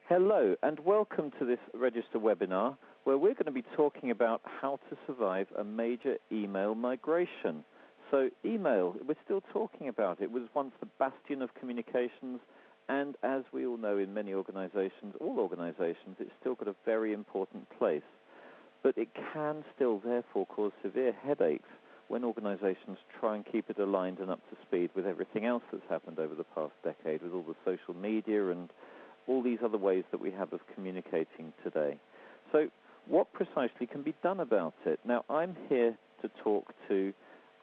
Hello and welcome to this Register webinar where we're going to be talking about how to survive a major email migration. So email, we're still talking about it. It was once the bastion of communications, and as we all know in many organizations, all organizations, it's still got a very important place. But it can still therefore cause severe headaches when organizations try and keep it aligned and up to speed with everything else that's happened over the past decade, with all the social media and all these other ways that we have of communicating today. So what precisely can be done about it? Now, I'm here to talk to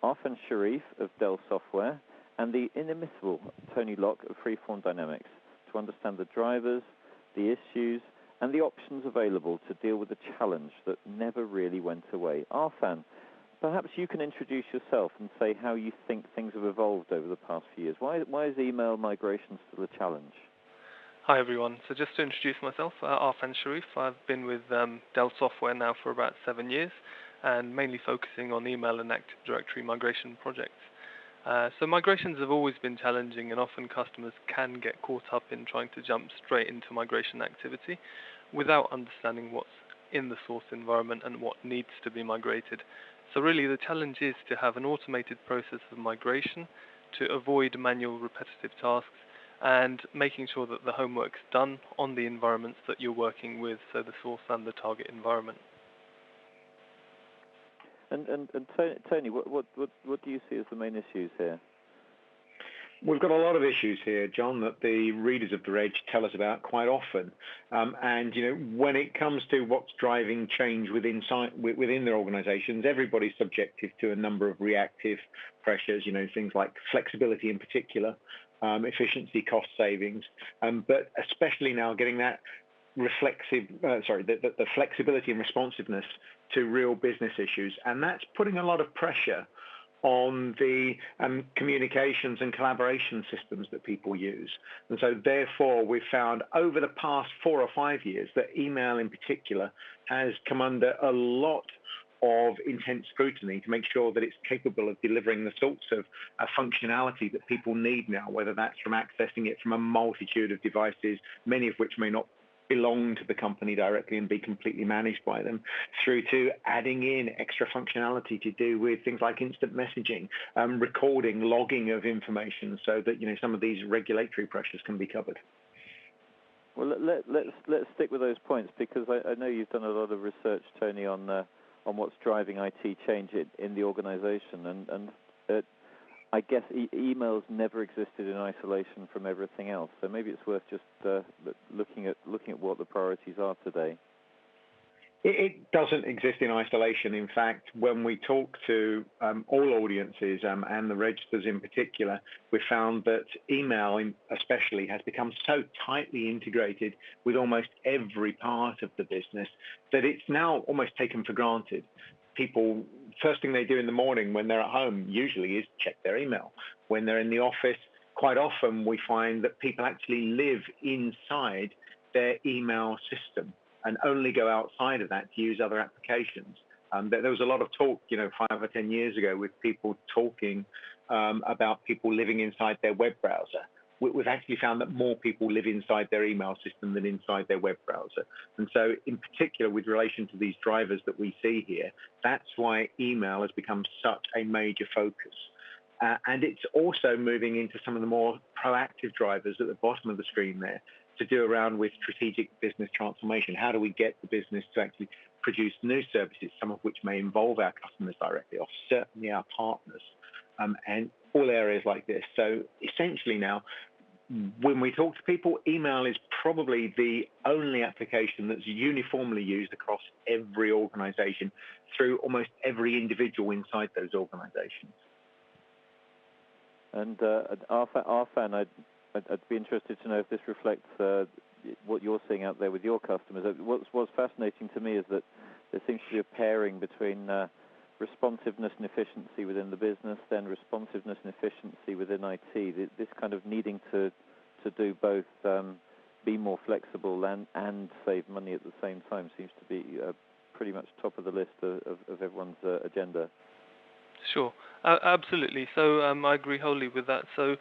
Arfan Sharif of Dell Software and the inimitable Tony Locke of Freeform Dynamics to understand the drivers, the issues, and the options available to deal with a challenge that never really went away. Arfan, perhaps you can introduce yourself and say how you think things have evolved over the past few years. Why is email migration still a challenge? Hi everyone. So just to introduce myself, Arfan Sharif. I've been with Dell Software now for about 7 years and mainly focusing on email and Active Directory migration projects. So migrations have always been challenging and often customers can get caught up in trying to jump straight into migration activity without understanding what's in the source environment and what needs to be migrated. So really the challenge is to have an automated process of migration to avoid manual repetitive tasks and making sure that the homework's done on the environments that you're working with, so the source and the target environment. And Tony, what do you see as the main issues here? We've got a lot of issues here, John, that the readers of the Reg tell us about quite often. And when it comes to what's driving change within their organizations, everybody's subjective to a number of reactive pressures, things like flexibility in particular, efficiency, cost savings, but especially now getting that the flexibility and responsiveness to real business issues. And that's putting a lot of pressure on the communications and collaboration systems that people use. And so therefore we've found over the past 4 or 5 years that email in particular has come under a lot of intense scrutiny to make sure that it's capable of delivering the sorts of functionality that people need now, whether that's from accessing it from a multitude of devices, many of which may not belong to the company directly and be completely managed by them, through to adding in extra functionality to do with things like instant messaging, recording, logging of information so that some of these regulatory pressures can be covered. Well, let's stick with those points, because I know you've done a lot of research, Tony, on what's driving IT change in the organization, and I guess emails never existed in isolation from everything else. So maybe it's worth just looking at what the priorities are today. It doesn't exist in isolation. In fact, when we talk to all audiences and the registers in particular, we found that email especially has become so tightly integrated with almost every part of the business that it's now almost taken for granted. People, first thing they do in the morning when they're at home usually is check their email. When they're in the office, quite often we find that people actually live inside their email system and only go outside of that to use other applications. There was a lot of talk, 5 or 10 years ago with people talking about people living inside their web browser. We've actually found that more people live inside their email system than inside their web browser. And so in particular, with relation to these drivers that we see here, that's why email has become such a major focus. And it's also moving into some of the more proactive drivers at the bottom of the screen there to do around with strategic business transformation. How do we get the business to actually produce new services, some of which may involve our customers directly, or certainly our partners, and all areas like this. So essentially now, when we talk to people, email is probably the only application that's uniformly used across every organization through almost every individual inside those organizations. And Arfan, I'd be interested to know if this reflects what you're seeing out there with your customers. What's fascinating to me is that there seems to be a pairing between responsiveness and efficiency within the business, then responsiveness and efficiency within IT. This kind of needing to do both, be more flexible and save money at the same time seems to be pretty much top of the list of everyone's agenda. Sure. Absolutely. So I agree wholly with that. So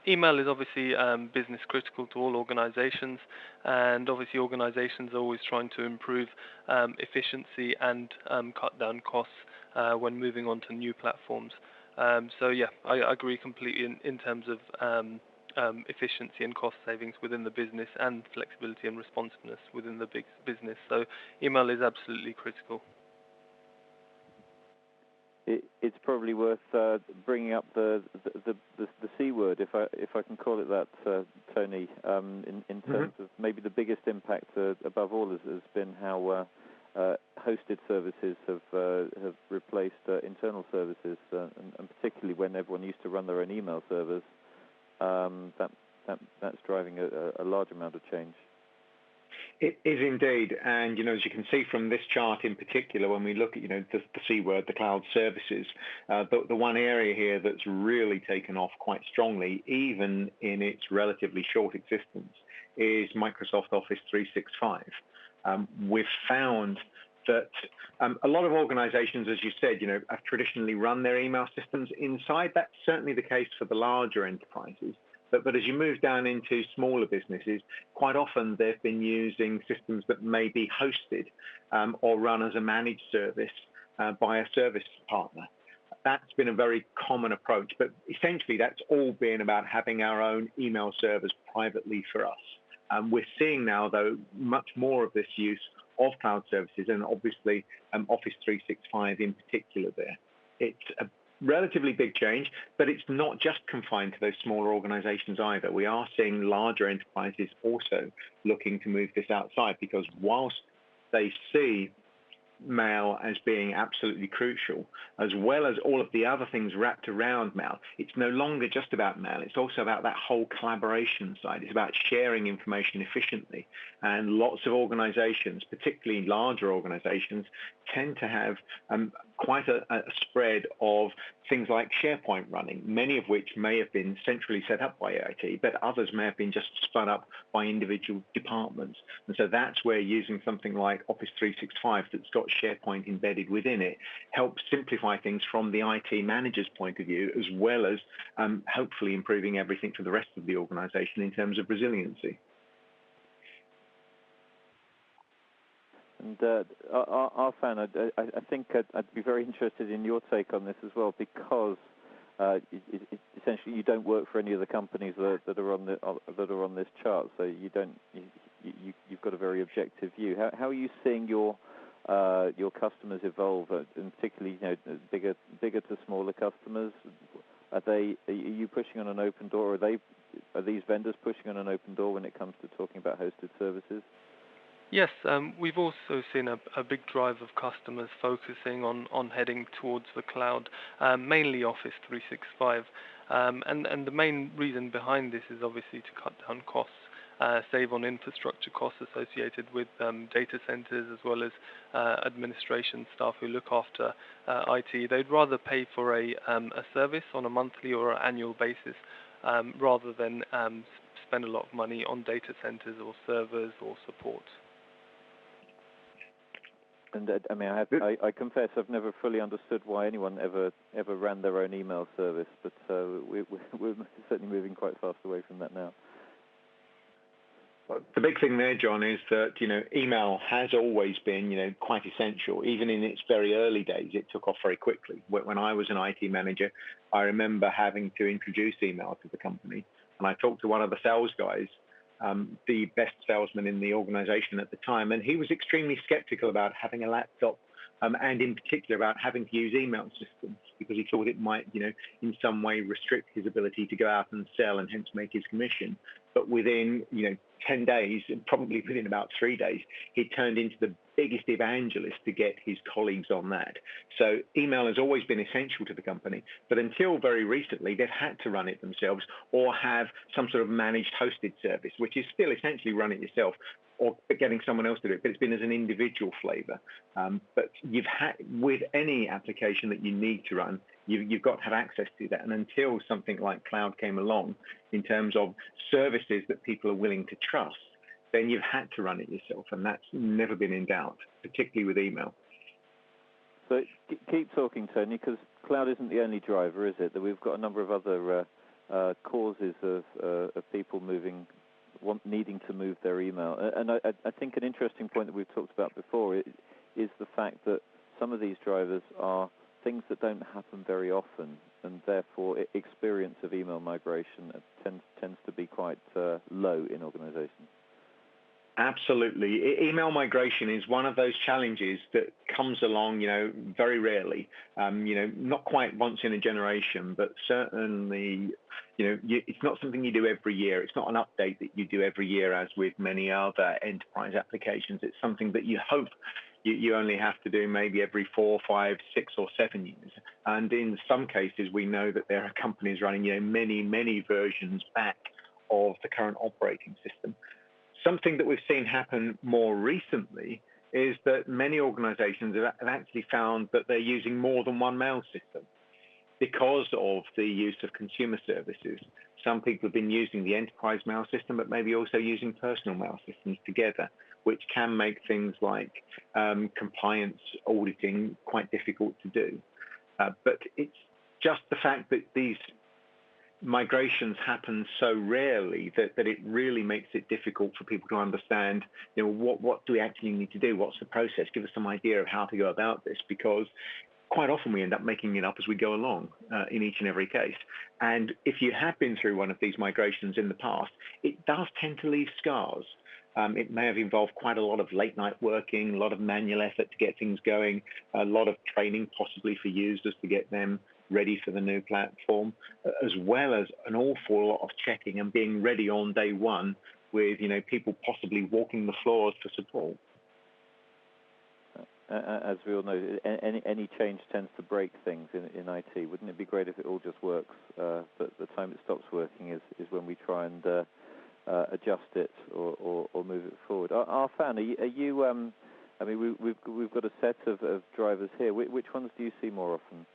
email is obviously business critical to all organizations, and obviously organizations are always trying to improve efficiency and cut down costs when moving on to new platforms. So yeah, I agree completely in terms of efficiency and cost savings within the business and flexibility and responsiveness within the big business. So email is absolutely critical. It's probably worth bringing up the C word, if I can call it that, Tony. In terms of maybe the biggest impact above all has been how hosted services have replaced internal services, and particularly when everyone used to run their own email servers. That's driving a large amount of change. It is indeed, and as you can see from this chart in particular, when we look at the C word, the cloud services, the one area here that's really taken off quite strongly, even in its relatively short existence, is Microsoft Office 365. We've found that a lot of organizations, as you said, have traditionally run their email systems inside. That's certainly the case for the larger enterprises. But as you move down into smaller businesses, quite often they've been using systems that may be hosted or run as a managed service by a service partner. That's been a very common approach, but essentially that's all been about having our own email servers privately for us. We're seeing now, though, much more of this use of cloud services, and obviously Office 365 in particular there. It's a relatively big change, but it's not just confined to those smaller organizations either. We are seeing larger enterprises also looking to move this outside, because whilst they see mail as being absolutely crucial, as well as all of the other things wrapped around mail, it's no longer just about mail. It's also about that whole collaboration side. It's about sharing information efficiently. And lots of organizations, particularly larger organizations, tend to have quite a spread of things like SharePoint running, many of which may have been centrally set up by IT, but others may have been just spun up by individual departments. And so that's where using something like Office 365 that's got SharePoint embedded within it helps simplify things from the IT manager's point of view, as well as hopefully improving everything for the rest of the organization in terms of resiliency. And Arfan, I think I'd be very interested in your take on this as well, because essentially you don't work for any of the companies that are on this chart, so you've got a very objective view. How are you seeing your customers evolve, and particularly bigger to smaller customers? Are you pushing on an open door? Are these vendors pushing on an open door when it comes to talking about hosted services? Yes, we've also seen a big drive of customers focusing on heading towards the cloud, mainly Office 365. And the main reason behind this is obviously to cut down costs, save on infrastructure costs associated with data centers, as well as administration staff who look after IT. They'd rather pay for a service on a monthly or annual basis rather than spend a lot of money on data centers or servers or support. And I confess I've never fully understood why anyone ever ran their own email service, but we're certainly moving quite fast away from that now. The big thing there, John, is that email has always been quite essential. Even in its very early days, it took off very quickly. When I was an IT manager, I remember having to introduce email to the company, and I talked to one of the sales guys, the best salesman in the organization at the time, and he was extremely skeptical about having a laptop, and in particular about having to use email systems, because he thought it might, in some way restrict his ability to go out and sell and hence make his commission. But within, 10 days, and probably within about 3 days, he turned into the biggest evangelist to get his colleagues on that. So email has always been essential to the company, but until very recently, they've had to run it themselves or have some sort of managed hosted service, which is still essentially run it yourself or getting someone else to do it, but it's been as an individual flavor. But with any application that you need to run, you've got to have access to that. And until something like cloud came along, in terms of services that people are willing to trust, then you've had to run it yourself, and that's never been in doubt, particularly with email. So keep talking, Tony, because cloud isn't the only driver, is it? That we've got a number of other causes of people needing to move their email. And I think an interesting point that we've talked about before is the fact that some of these drivers are things that don't happen very often, and therefore experience of email migration tends to be quite low in organizations. Absolutely. Email migration is one of those challenges that comes along, very rarely, not quite once in a generation, but certainly, it's not something you do every year. It's not an update that you do every year, as with many other enterprise applications. It's something that you hope you only have to do maybe every 4, 5, 6, or 7 years. And in some cases, we know that there are companies running, many, many versions back of the current operating system. Something that we've seen happen more recently is that many organizations have actually found that they're using more than one mail system because of the use of consumer services. Some people have been using the enterprise mail system, but maybe also using personal mail systems together, which can make things like compliance auditing quite difficult to do. But it's just the fact that these migrations happen so rarely that it really makes it difficult for people to understand, what do we actually need to do? What's the process? Give us some idea of how to go about this, because quite often we end up making it up as we go along in each and every case. And if you have been through one of these migrations in the past, it does tend to leave scars. It may have involved quite a lot of late night working, a lot of manual effort to get things going, a lot of training possibly for users to get them ready for the new platform, as well as an awful lot of checking and being ready on day one with, people possibly walking the floors for support. As we all know, any change tends to break things in IT. Wouldn't it be great if it all just works, but the time it stops working is when we try and adjust it or move it forward. Arfan, are you? We've got a set of drivers here. Which ones do you see more often?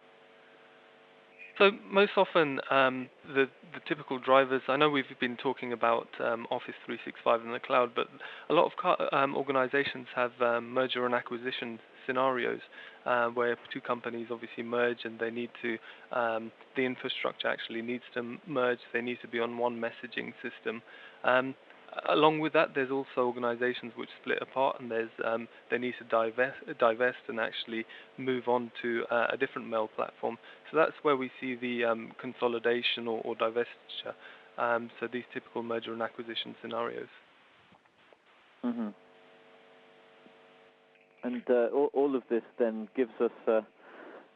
So most often, the typical drivers, I know we've been talking about Office 365 in the cloud, but a lot of organizations have merger and acquisition scenarios where two companies obviously merge and they need to, the infrastructure actually needs to merge, they need to be on one messaging system. Along with that, there's also organizations which split apart, and they need to divest and actually move on to a different mail platform. So that's where we see the consolidation or divestiture. So these typical merger and acquisition scenarios. Mm-hmm. And all of this then gives us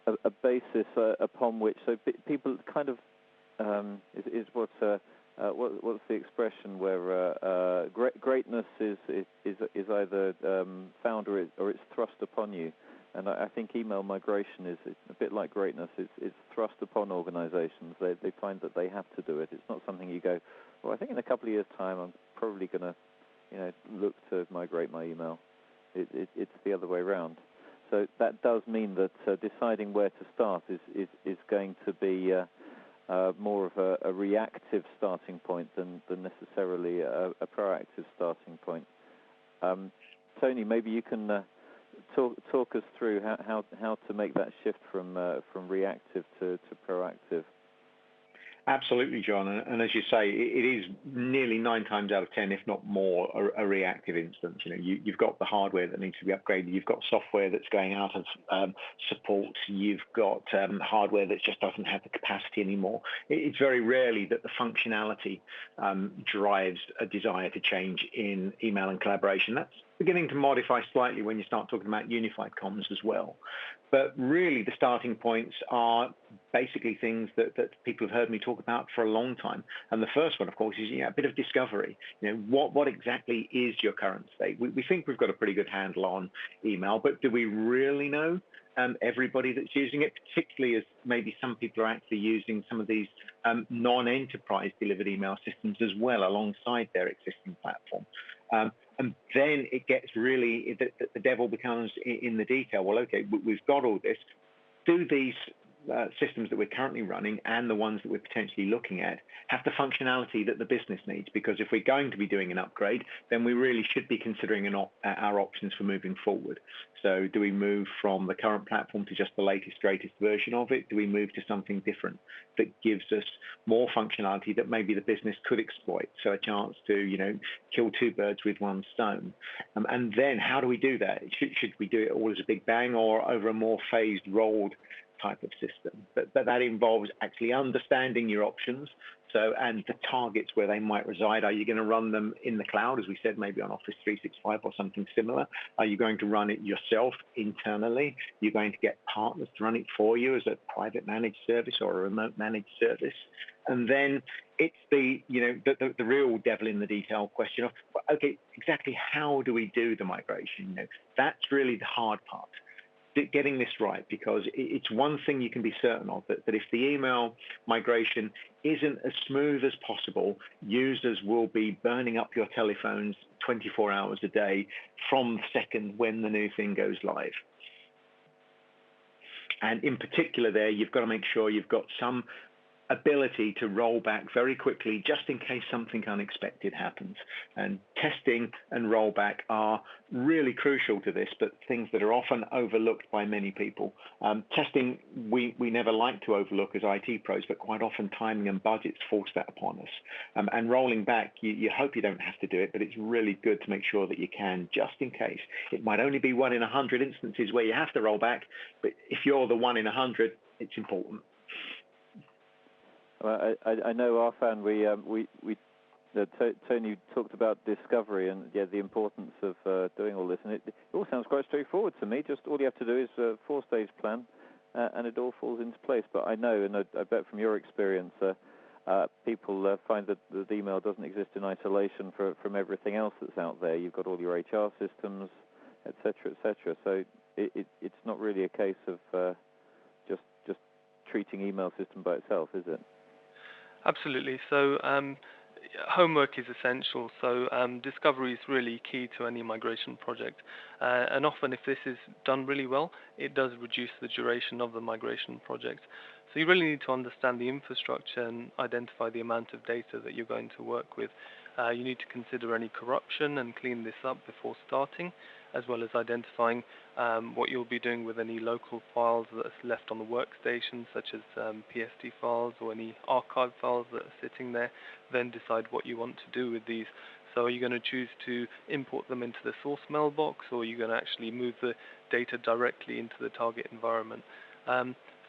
a basis upon which, so people kind of is what. What's the expression where greatness is either found or it's thrust upon you, and I think email migration is a bit like greatness. It's thrust upon organizations. They find that they have to do it. It's not something you go, well, I think in a couple of years' time I'm probably going to look to migrate my email. It's the other way around. So that does mean that deciding where to start is going to be more of a reactive starting point than necessarily a proactive starting point. Tony, maybe you can talk us through how to make that shift from reactive to proactive. Absolutely, John. And as you say, it is nearly 9 times out of 10, if not more, a reactive instance. You've got the hardware that needs to be upgraded. You've got software that's going out of support. You've got hardware that just doesn't have the capacity anymore. It's very rarely that the functionality drives a desire to change in email and collaboration. That's beginning to modify slightly when you start talking about unified comms as well. But really, the starting points are basically things that people have heard me talk about for a long time. And the first one, of course, is a bit of discovery. What exactly is your current state? We think we've got a pretty good handle on email, but do we really know everybody that's using it, particularly as maybe some people are actually using some of these non-enterprise delivered email systems as well alongside their existing platform? And then it gets really, the devil becomes in the detail. Well, okay, we've got all this. Do these systems that we're currently running and the ones that we're potentially looking at have the functionality that the business needs. Because if we're going to be doing an upgrade, then we really should be considering our options for moving forward. So do we move from the current platform to just the latest, greatest version of it? Do we move to something different that gives us more functionality that maybe the business could exploit? So a chance to, kill two birds with one stone. And then how do we do that? Should we do it all as a big bang or over a more phased, rolled type of system? But that involves actually understanding your options. And the targets where they might reside. Are you going to run them in the cloud, as we said, maybe on Office 365 or something similar? Are you going to run it yourself internally? You're going to get partners to run it for you as a private managed service or a remote managed service? And then it's the real devil in the detail question of, okay, exactly how do we do the migration? That's really the hard part. Getting this right, because it's one thing you can be certain of, that if the email migration isn't as smooth as possible, users will be burning up your telephones 24 hours a day from the second when the new thing goes live. And in particular there, you've got to make sure you've got some ability to roll back very quickly just in case something unexpected happens. And testing and rollback are really crucial to this, but things that are often overlooked by many people. Testing, we never like to overlook as IT pros, but quite often timing and budgets force that upon us. And rolling back, you hope you don't have to do it, but it's really good to make sure that you can, just in case. It might only be 1 in 100 instances where you have to roll back, but if you're the 1 in 100, it's important. Well, I know, Arfan, Tony talked about discovery and the importance of doing all this, and it all sounds quite straightforward to me. Just all you have to do is a 4-stage plan, and it all falls into place. But I know, and I bet from your experience, people find that the email doesn't exist in isolation from everything else that's out there. You've got all your HR systems, et cetera, et cetera. So it's not really a case of just treating email system by itself, is it? Absolutely. So homework is essential. So discovery is really key to any migration project. And often if this is done really well, it does reduce the duration of the migration project. So you really need to understand the infrastructure and identify the amount of data that you're going to work with. You need to consider any corruption and clean this up before starting, as well as identifying what you'll be doing with any local files that's left on the workstation, such as PSD files or any archive files that are sitting there. Then decide what you want to do with these. So are you going to choose to import them into the source mailbox, or are you going to actually move the data directly into the target environment?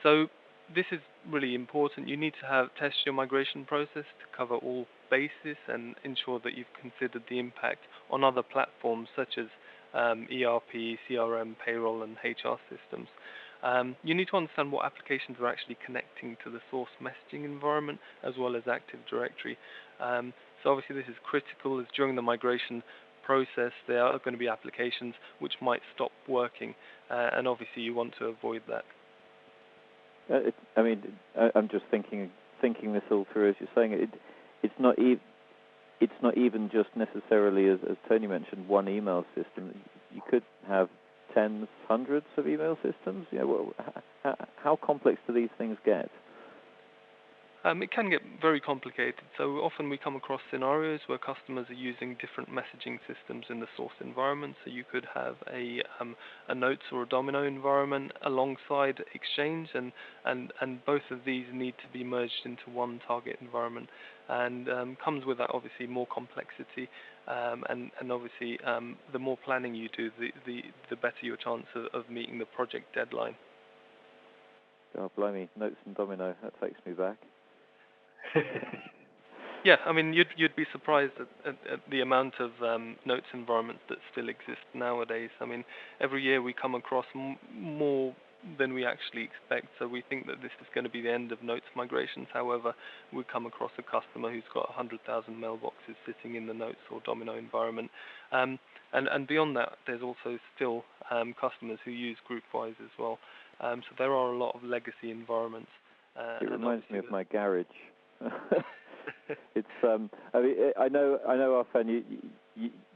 So this is really important. You need to test your migration process to cover all bases and ensure that you've considered the impact on other platforms such as ERP, CRM, payroll, and HR systems. You need to understand what applications are actually connecting to the source messaging environment as well as Active Directory. So obviously this is critical, as during the migration process there are going to be applications which might stop working, and obviously you want to avoid that. I'm just thinking this all through as you're saying it. It's not even just necessarily, as Tony mentioned, one email system. You could have tens, hundreds of email systems. How complex do these things get? It can get very complicated. So often we come across scenarios where customers are using different messaging systems in the source environment. So you could have a Notes or a Domino environment alongside Exchange, and both of these need to be merged into one target environment. And comes with that obviously more complexity, and obviously the more planning you do, the better your chance of meeting the project deadline. God blimey, Notes and Domino, that takes me back. Yeah, I mean, you'd be surprised at the amount of Notes environments that still exist nowadays. I mean, every year we come across more than we actually expect. So we think that this is going to be the end of Notes migrations. However, we come across a customer who's got 100,000 mailboxes sitting in the Notes or Domino environment. And beyond that, there's also still customers who use GroupWise as well. So there are a lot of legacy environments. It reminds me of my garage. It's I know, Arfan,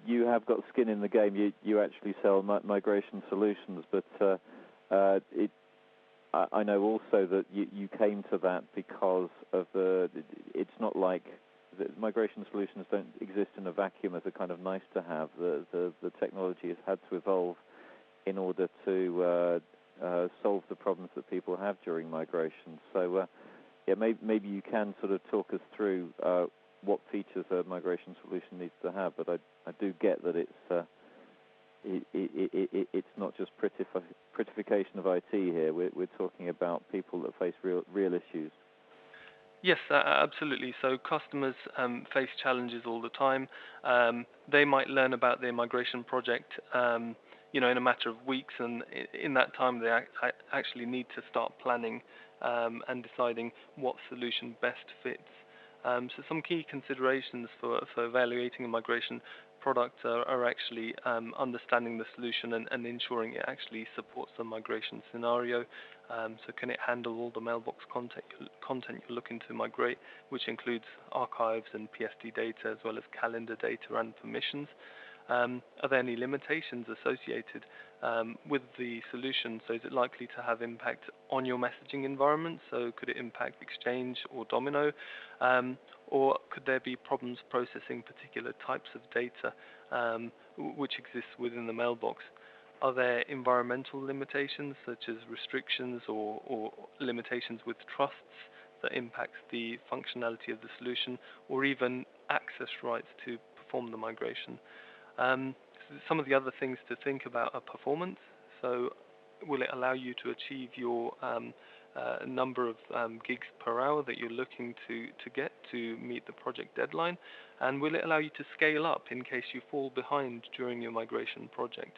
you have got skin in the game. You actually sell migration solutions, but I know also that you came to that because of it's not like the migration solutions don't exist in a vacuum as a kind of nice to have. The technology has had to evolve in order to solve the problems that people have during migration. So yeah, maybe you can sort of talk us through what features a migration solution needs to have, but I do get that it's not just prettification of IT here. We're talking about people that face real issues. Yes, absolutely. So customers face challenges all the time. They might learn about their migration project, in a matter of weeks, and in that time they actually need to start planning and deciding what solution best fits. So some key considerations for evaluating a migration product are actually understanding the solution and ensuring it actually supports the migration scenario. So can it handle all the mailbox content you're looking to migrate, which includes archives and PSD data as well as calendar data and permissions? Are there any limitations associated with the solution? So is it likely to have impact on your messaging environment? So could it impact Exchange or Domino? Or could there be problems processing particular types of data which exists within the mailbox? Are there environmental limitations such as restrictions or limitations with trusts that impacts the functionality of the solution, or even access rights to perform the migration? Some of the other things to think about are performance. So will it allow you to achieve your number of gigs per hour that you're looking to get to meet the project deadline? And will it allow you to scale up in case you fall behind during your migration project?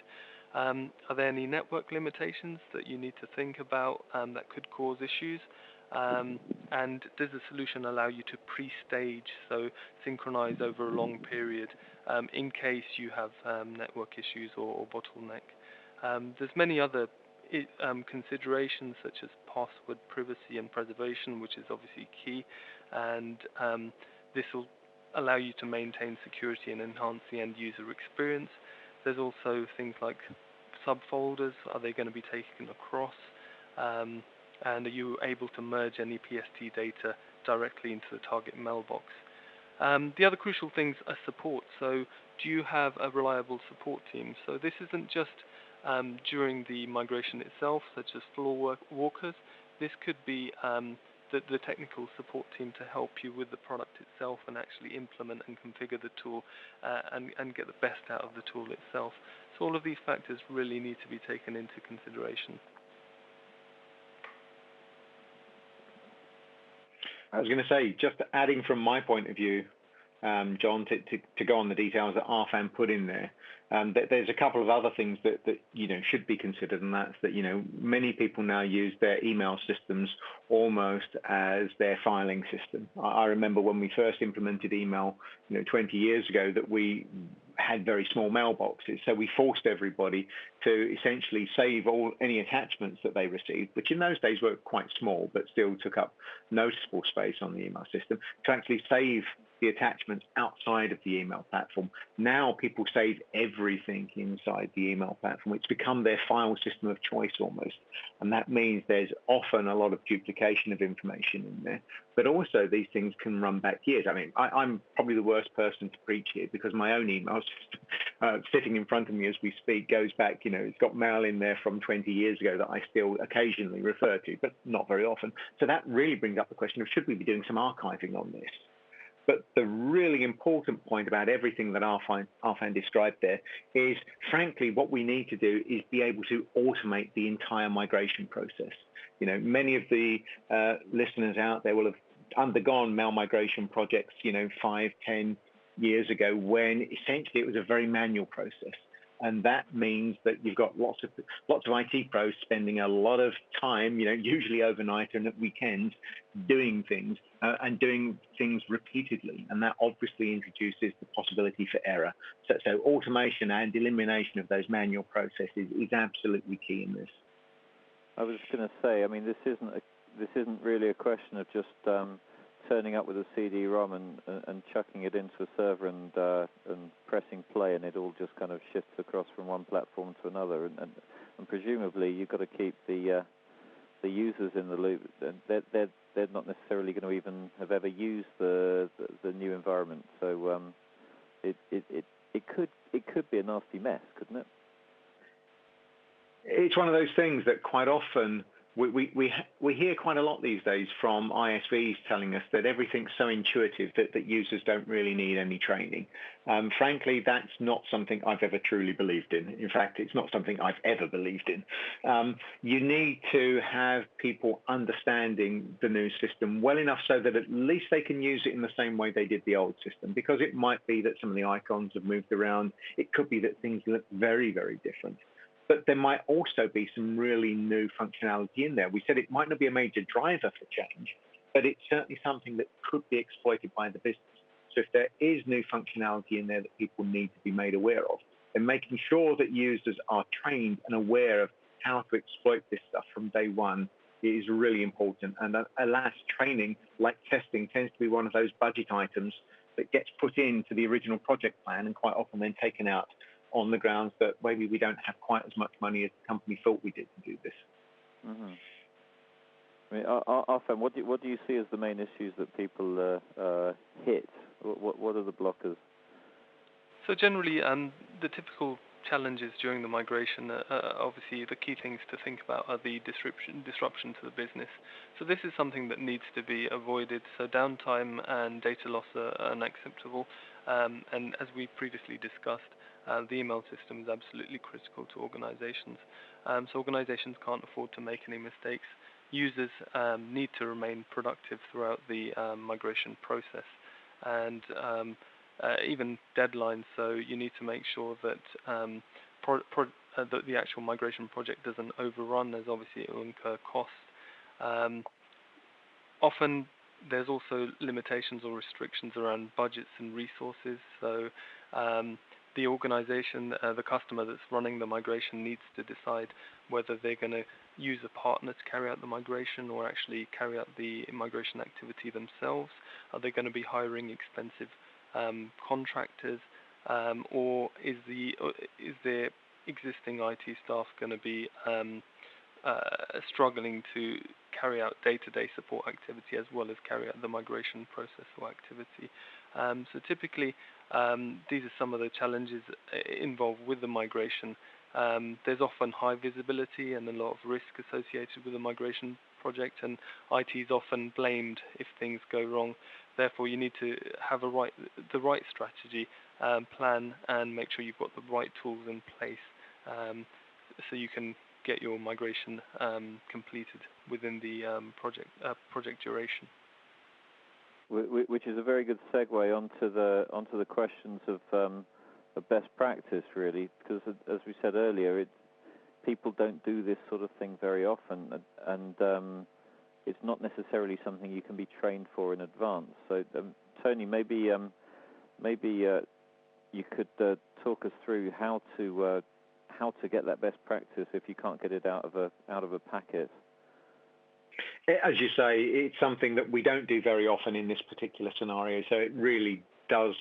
Are there any network limitations that you need to think about that could cause issues? And does the solution allow you to pre-stage, so synchronize over a long period in case you have network issues or bottleneck? There's many other considerations such as password privacy and preservation, which is obviously key, and this will allow you to maintain security and enhance the end user experience. There's also things like subfolders. Are they going to be taken across? And are you able to merge any PST data directly into the target mailbox? The other crucial things are support. So do you have a reliable support team? So this isn't just during the migration itself, such as floor walkers. This could be the technical support team to help you with the product itself and actually implement and configure the tool and get the best out of the tool itself. So all of these factors really need to be taken into consideration. I was going to say, just adding from my point of view, John, to go on the details that Arfan put in there, there's a couple of other things that should be considered, and that's that many people now use their email systems almost as their filing system. I remember when we first implemented email 20 years ago that we had very small mailboxes, so we forced everybody to essentially save any attachments that they received, which in those days were quite small but still took up noticeable space on the email system, to actually save the attachments outside of the email platform. Now people save everything inside the email platform. It's become their file system of choice almost. And that means there's often a lot of duplication of information in there. But also these things can run back years. I mean, I'm probably the worst person to preach here because my own email system sitting in front of me as we speak goes back, it's got mail in there from 20 years ago that I still occasionally refer to, but not very often. So that really brings up the question of should we be doing some archiving on this? But the really important point about everything that Arfan described there is, frankly, what we need to do is be able to automate the entire migration process. Many of the listeners out there will have undergone mail migration projects, 5, 10 years ago, when essentially it was a very manual process. And that means that you've got lots of IT pros spending a lot of time, usually overnight and at weekends, doing things and doing things repeatedly. And that obviously introduces the possibility for error. So automation and elimination of those manual processes is absolutely key in this. I was going to say, I mean, this isn't really a question of just turning up with a CD-ROM and chucking it into a server and pressing play, and it all just kind of shifts across from one platform to another. And presumably you've got to keep the the users in the loop, they're not necessarily going to even have ever used the new environment. So it could be a nasty mess, couldn't it? It's one of those things that quite often we hear quite a lot these days from ISVs telling us that everything's so intuitive that users don't really need any training. Frankly, that's not something I've ever truly believed in. In fact, it's not something I've ever believed in. You need to have people understanding the new system well enough so that at least they can use it in the same way they did the old system, because it might be that some of the icons have moved around. It could be that things look very, very different. But there might also be some really new functionality in there. We said it might not be a major driver for change, but it's certainly something that could be exploited by the business. So if there is new functionality in there that people need to be made aware of, then making sure that users are trained and aware of how to exploit this stuff from day one is really important. And alas, training, like testing, tends to be one of those budget items that gets put into the original project plan and quite often then taken out on the grounds that maybe we don't have quite as much money as the company thought we did to do this. Mm-hmm. I mean, Arfan, what do you see as the main issues that people hit? What are the blockers? So generally, the typical challenges during the migration, obviously the key things to think about are the disruption to the business. So this is something that needs to be avoided. So downtime and data loss are unacceptable. And as we previously discussed, the email system is absolutely critical to organizations. So organizations can't afford to make any mistakes. Users need to remain productive throughout the migration process, and even deadlines. So you need to make sure that that the actual migration project doesn't overrun, as obviously it will incur costs. Often there's also limitations or restrictions around budgets and resources. So the organization, the customer that's running the migration, needs to decide whether they're going to use a partner to carry out the migration or actually carry out the migration activity themselves. Are they going to be hiring expensive contractors, or is their existing IT staff going to be struggling to carry out day-to-day support activity as well as carry out the migration process or activity? So typically, these are some of the challenges involved with the migration. There's often high visibility and a lot of risk associated with the migration project, and IT is often blamed if things go wrong. Therefore, you need to have the right strategy, plan, and make sure you've got the right tools in place so you can get your migration completed within the project duration. Which is a very good segue onto the questions of best practice, really, because as we said earlier, people don't do this sort of thing very often, and it's not necessarily something you can be trained for in advance. So, Tony, maybe you could talk us through how to get that best practice if you can't get it out of a packet. As you say, it's something that we don't do very often in this particular scenario, so it really does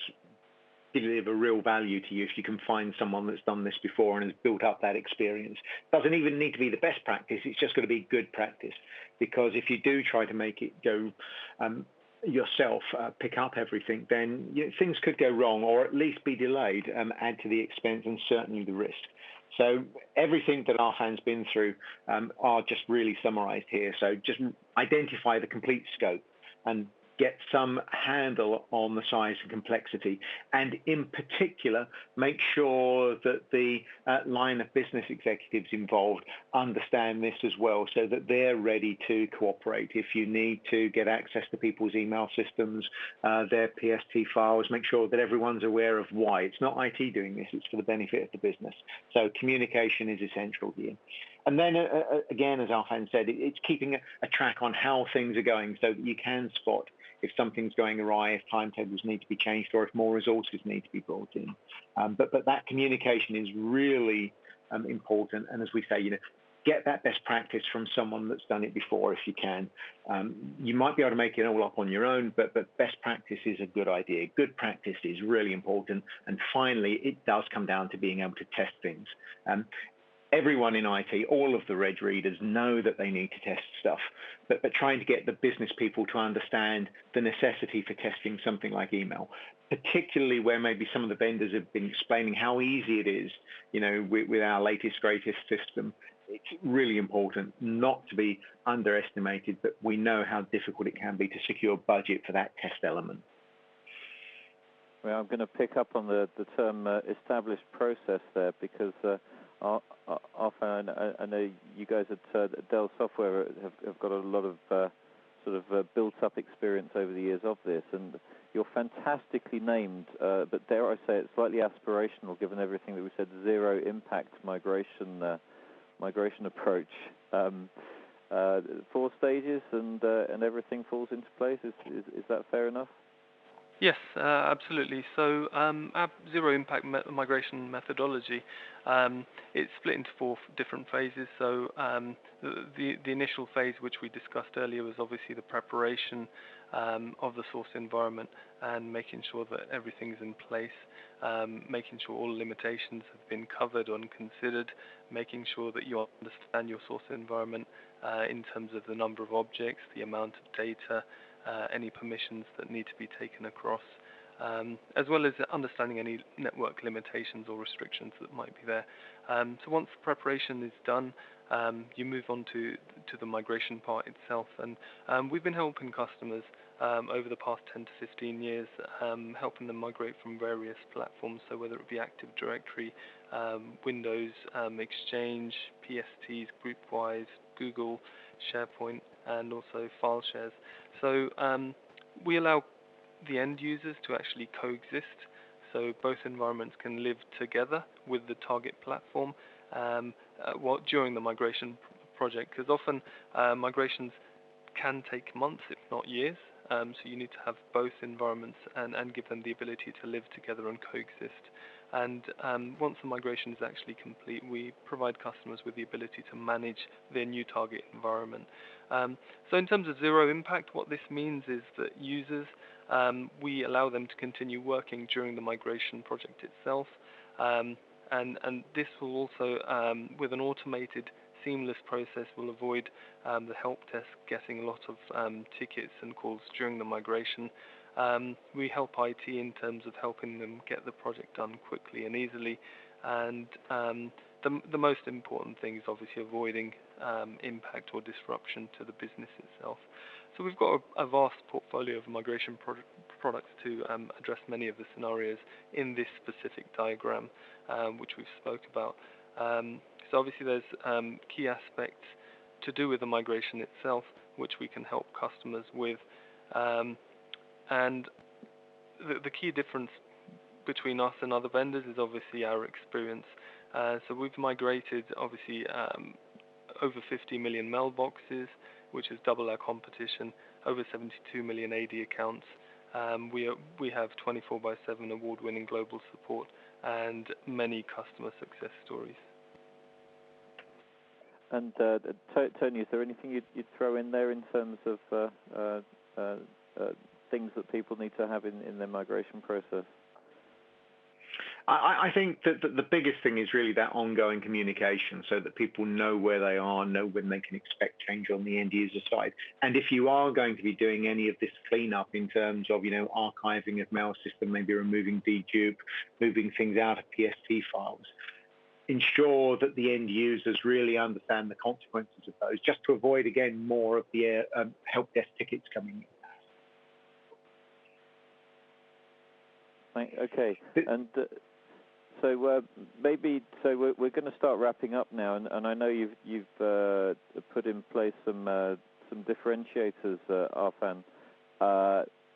give a real value to you if you can find someone that's done this before and has built up that experience. It doesn't even need to be the best practice, it's just got to be good practice, because if you do try to make it go yourself, pick up everything, then things could go wrong or at least be delayed, add to the expense and certainly the risk. So everything that Arfan's been through are just really summarized here. So just identify the complete scope and get some handle on the size and complexity. And in particular, make sure that the line of business executives involved understand this as well, so that they're ready to cooperate. If you need to get access to people's email systems, their PST files, make sure that everyone's aware of why. It's not IT doing this, it's for the benefit of the business. So communication is essential here. And then, again, as Arfan said, it's keeping a track on how things are going so that you can spot if something's going awry, if timetables need to be changed, or if more resources need to be brought in. But that communication is really important. And as we say, get that best practice from someone that's done it before if you can. You might be able to make it all up on your own, but best practice is a good idea. Good practice is really important. And finally, it does come down to being able to test things. everyone in IT, all of the reg readers know that they need to test stuff, but trying to get the business people to understand the necessity for testing something like email, particularly where maybe some of the vendors have been explaining how easy it is, with our latest, greatest system. It's really important not to be underestimated, but we know how difficult it can be to secure budget for that test element. Well, I'm going to pick up on the term established process there, because Arfan, I know you guys at Dell Software have got a lot of built-up experience over the years of this, and you're fantastically named, but dare I say it, slightly aspirational, given everything that we said, ZeroIMPACT migration approach. 4 stages and everything falls into place. Is that fair enough? Yes, absolutely. So our ZeroIMPACT migration methodology, it's split into 4 different phases. So the initial phase, which we discussed earlier, was obviously the preparation of the source environment and making sure that everything's in place, making sure all limitations have been covered and considered, making sure that you understand your source environment in terms of the number of objects, the amount of data, any permissions that need to be taken across, as well as understanding any network limitations or restrictions that might be there. So once the preparation is done, you move on to the migration part itself. And we've been helping customers over the past 10 to 15 years, helping them migrate from various platforms, so whether it be Active Directory, Windows, Exchange, PSTs, GroupWise, Google, SharePoint, and also file shares. So we allow the end users to actually coexist, so both environments can live together with the target platform during the migration project, because often migrations can take months, if not years. So you need to have both environments and give them the ability to live together and coexist. And once the migration is actually complete, we provide customers with the ability to manage their new target environment. So in terms of ZeroIMPACT, what this means is that users, we allow them to continue working during the migration project itself. And this will also, with an automated, seamless process, will avoid the help desk getting a lot of tickets and calls during the migration. We help IT in terms of helping them get the project done quickly and easily, and the most important thing is obviously avoiding impact or disruption to the business itself. So we've got a vast portfolio of migration products to address many of the scenarios in this specific diagram, which we've spoke about. So obviously there's key aspects to do with the migration itself, which we can help customers with. And the key difference between us and other vendors is obviously our experience. So we've migrated obviously over 50 million mailboxes, which is double our competition, over 72 million AD accounts. We have 24/7 award-winning global support and many customer success stories. And Tony, is there anything you'd throw in there in terms of things that people need to have in their migration process? I think that the biggest thing is really that ongoing communication, so that people know where they are, know when they can expect change on the end user side. And if you are going to be doing any of this cleanup in terms of, archiving of mail system, maybe removing dedupe, moving things out of PST files, ensure that the end users really understand the consequences of those, just to avoid, again, more of the help desk tickets coming in. Okay, and so we're going to start wrapping up now, and I know you've put in place some differentiators, Arfan,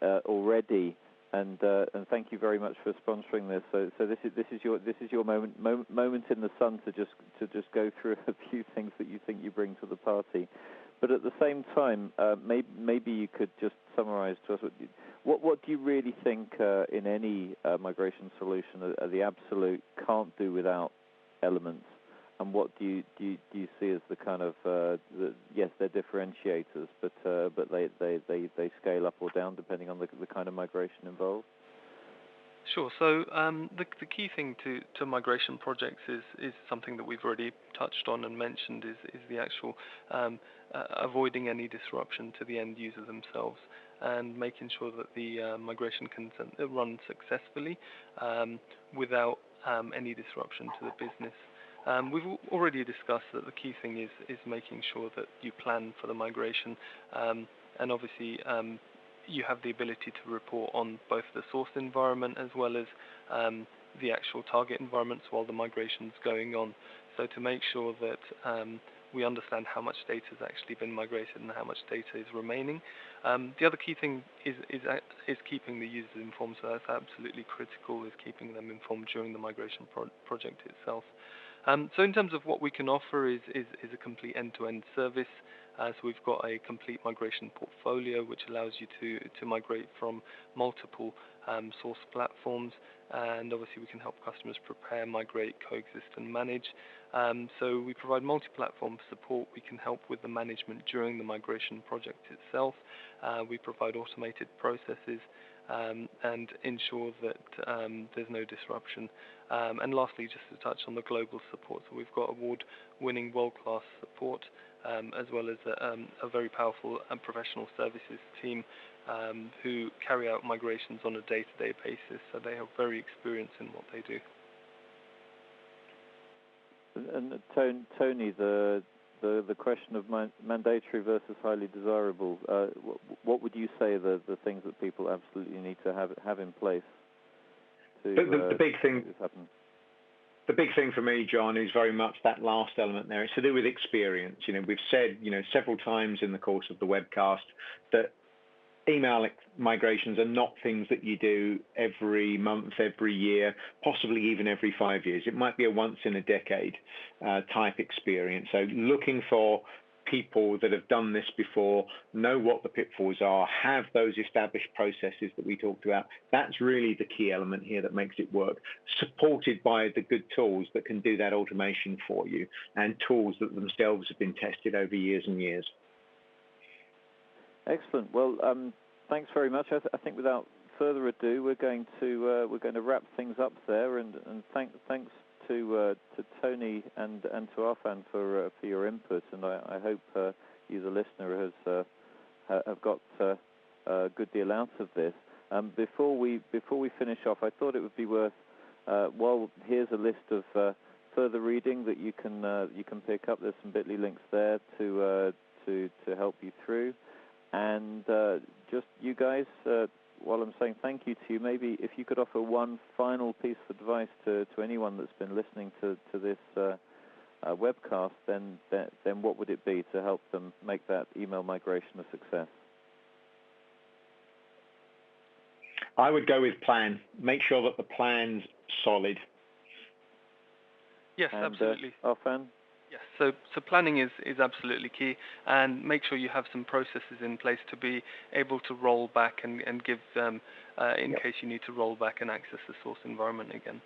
already, and thank you very much for sponsoring this. So this is your moment in the sun to just go through a few things that you think you bring to the party. But at the same time, maybe you could just summarize to us what do you really think in any migration solution are the absolute can't do without elements, and what do you see as the kind of yes, they're differentiators, but they scale up or down depending on the kind of migration involved? Sure. So the key thing to migration projects is something that we've already touched on and mentioned is the actual avoiding any disruption to the end user themselves and making sure that the migration can run successfully without any disruption to the business. We've already discussed that the key thing is making sure that you plan for the migration and obviously you have the ability to report on both the source environment as well as the actual target environments while the migration's going on. So to make sure that we understand how much data has actually been migrated and how much data is remaining. The other key thing is keeping the users informed. So that's absolutely critical, is keeping them informed during the migration project itself. So in terms of what we can offer is a complete end-to-end service. So we've got a complete migration portfolio which allows you to migrate from multiple source platforms, and obviously we can help customers prepare, migrate, coexist and manage. So we provide multi-platform support. We can help with the management during the migration project itself. We provide automated processes and ensure that there's no disruption. And lastly, just to touch on the global support, so we've got award-winning world-class support as well as a very powerful and professional services team who carry out migrations on a day-to-day basis, so they have very experience in what they do. And Tony, the question of mandatory versus highly desirable, what would you say the things that people absolutely need to have in place to the big thing make this happen? The big thing for me, John, is very much that last element there. It's to do with experience. We've said, several times in the course of the webcast that email migrations are not things that you do every month, every year, possibly even every 5 years. It might be a once in a decade type experience. So looking for people that have done this before, know what the pitfalls are, have those established processes that we talked about. That's really the key element here that makes it work, supported by the good tools that can do that automation for you and tools that themselves have been tested over years and years. Excellent. Well, thanks very much. I think without further ado, we're going to wrap things up there, and thanks to Tony and to Arfan for your input, and I hope you, the listener, have got a good deal out of this. Before we finish off, I thought it would be worth here's a list of further reading that you can pick up. There's some bit.ly links there to help you through, and just you guys. While I'm saying thank you to you, maybe if you could offer one final piece of advice to anyone that's been listening to this webcast, then what would it be to help them make that email migration a success? I would go with plan. Make sure that the plan's solid. Yes, and, absolutely. Arfan? Yes, so planning is absolutely key, and make sure you have some processes in place to be able to roll back and give in case you need to roll back and access the source environment again.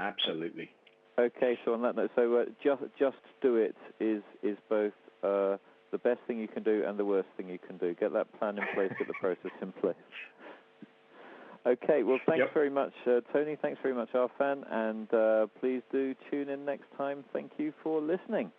Absolutely. Okay, so on that note, so just do it is both the best thing you can do and the worst thing you can do. Get that plan in place, get the process in place. Okay, well, thanks very much, Tony. Thanks very much, Arfan. And please do tune in next time. Thank you for listening.